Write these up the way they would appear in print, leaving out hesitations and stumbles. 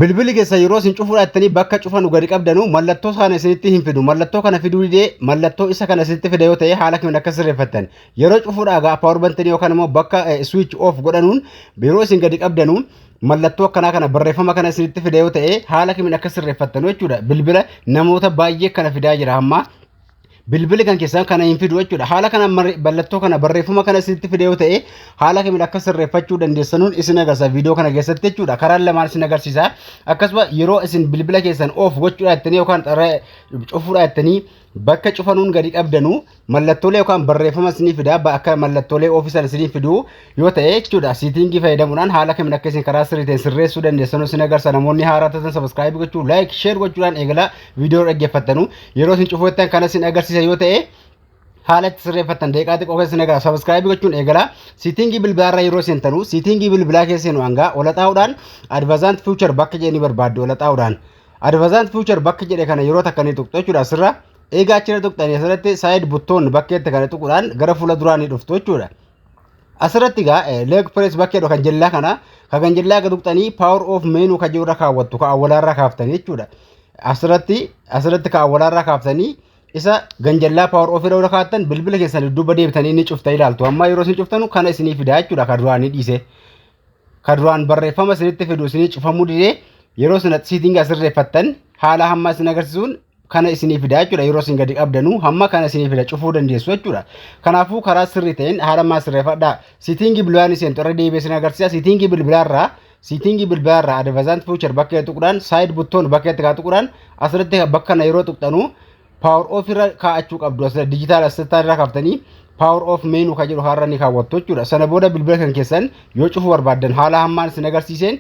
Bilbili keessa yeroo isin cufuudhaattanii bakka cufanu gadi qabdanu mallattoo kana isinitti hin fidu. Mallattoo kana fiduu didee mallattoo isa kana isinitti fide yoo ta'e haala kamiin akka sirreeffattan. Yeroo cufuudhaa gaa power button yookaan immoo bakka switch off godhanuun yeroo isin gadi qabdanuun mallattoo akkanaa kana barreeffama kana isinitti fide yoo ta'e haala kamiin akka sirreeffattan jechuudha. Bilbila namoota baay'ee kana fidaa jira amma. Bilbili kan keessan kana hin fidu jechuudha. Haala kana mallattoo kana barreeffama kana isinitti fide yoo ta'e haala kamiin akka sirreeffachuu dandeessanuun isin agarsiisa viidiyoo kana keessatti jechuudha. Karaan lamaan isin agarsiisa. Akkasuma yeroo isin bilbila keessan off gochuudhaattanii yookaan cufuudhaattanii bakka cufanuun gadi qabdanu mallattoolee yookaan barreeffama isinii fida akka mallattoolee ofiisan isinii fidu yoo ta'e jechuudha. Siitingii fayyadamuudhaan haala kamiin akka isin karaa sirriitiin sirreessuu dandeessanu isin agarsiisa. Namoonni haaraa ta'an subscribe gochuu, like, share gochuudhaan eegala viidiyoo dhaggeeffattanu yeroo isin cufuuttan kana isin agarsiisa yoo ta'e haala itti sirreeffattan daqiiqaa xiqqoo keessa isin agarsiisa. Subscribe gochuun eegala. Siitingii bilbilaarra yeroo seentanu siitingii bilbilaa keessa seenu hanga ol xaa'uudhaan advanced feature bakka jedhanii barbaaddu ol xaa'uudhaan advanced feature bakka jedhe kana yeroo takkanii tuqxu jechuudha. Asirra eegaa achirra tuqxanii asirratti side button bakkeetti kana tuquudhaan gara fuula duraanii dhuftu jechuudha. Asirratti egaa leg press bakka jedhu kan jellaa kana kan jellaa gad tuqxanii power off menu kan jedhu irra kaawwattu kan awwalaarra kaaftanii jechuudha. Asirratti kan awwalaarra kaaftanii isa ganjallaa power off irra kaattan bilbila keessan dudduuba deebitanii ni cufta ilaaltu. Amma yeroo isin cuftanu kana isinii fidaa jechuudha. Kan duraanii dhiise kan duraan barreeffama isinitti fidu isinii cufamuu didee yeroo isin siitingii asirreeffattan haala hamma isin agarsiisuun kana isinii fidaa jechuudha. Yeroo isin gadi qabdanu hamma kana isinii fida cufuu dandeessu jechuudha. Kanaafuu karaa sirrii ta'een haala ammaa sirreeffadhaa. Siitingii bilbilaan isin irra deebi'ee isin agarsiisa. Siitingii bilbilaarraa advanced feature bakka tuquudhaan side button bakka itti tuquudhaan asirratti bakka kana yeroo tuqxanu power off irra kaa'achuu qabdu. Asirra digital assistant irra kaaftanii power off menu kan jedhu har'a ni kaawwattu jechuudha. Sana booda bilbila kan keessan yoo cufuu barbaaddan haala hammaan isin agarsiiseen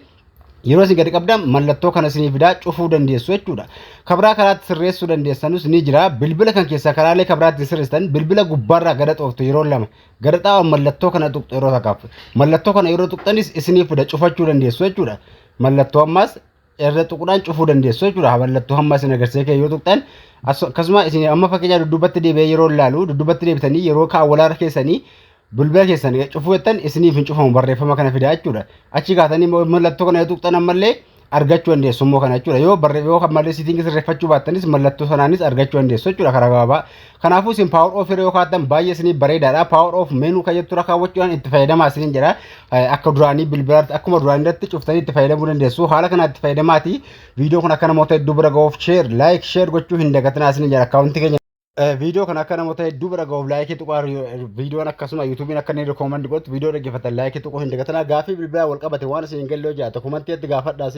yeroo isin gadi qabdan mallattoo kana isinii fidaa cufuu dandeessu jechuudha. Kabraa karaatti sirreessuu dandeessanus ni jira. Bilbila kan keessa karaalee kabraatti sirreessan bilbila gubbaarraa gada xooftu yeroo lama gada xaa'uun mallattoo kana tuqxu yeroo takkaaf mallattoo kana yeroo tuqxanis isinii fida cufachuu dandeessu jechuudha. Mallattoo ammaas irra tuquudhaan cufuu dandeessu jechuudha. Mallattoo hamma isin agarsiisee yoo tuqxan akkasuma isin amma fakkeenyaa dudduubatti deebi'ee yeroo ilaalu dudduubatti deebitanii yeroo kaawwalaarra keessanii bilbila keessan cufuu jettan isiniif hin cufamu barreeffama kana fidaa jechuudha. Achi kaatanii mallattoo kana tuqxan ammallee argachuu dandeessu immoo kana jechuudha. Yoo kan mallee siitingii sirreeffachuu baattanis mallattoo sanaanis argachuu dandeessu jechuudha karaa gabaabaa. Kanaafuu isin power off irra yoo kaattan baay'ee isiniif bareedaadha. Power off menu kan jettu irra kaawwachuudhaan itti fayyadamaa isiniin jedha. Akka duraanii bilbilaatti akkuma duraanii irratti cuftanii itti fayyadamuu dandeessu. Haala kana itti fayyadamaati. Viidiyoo kana akka namoota hedduu bira ga'uuf share, like, share gochuu hin dagatinaa isiniin jedha. Akkaawuntii keenya video kana akka namoota hedduu bira ga'uuf laayikii tuqaa viidiyoon akkasuma yuutuubiin akka inni rikoomandi godhu viidiyoo dhaggeeffatan laayikii tuquu hin dagatinaa. Gaafii bilbilaa wal qabate waan isin hin galle yoo jiraate komantiitti gaafadhaa.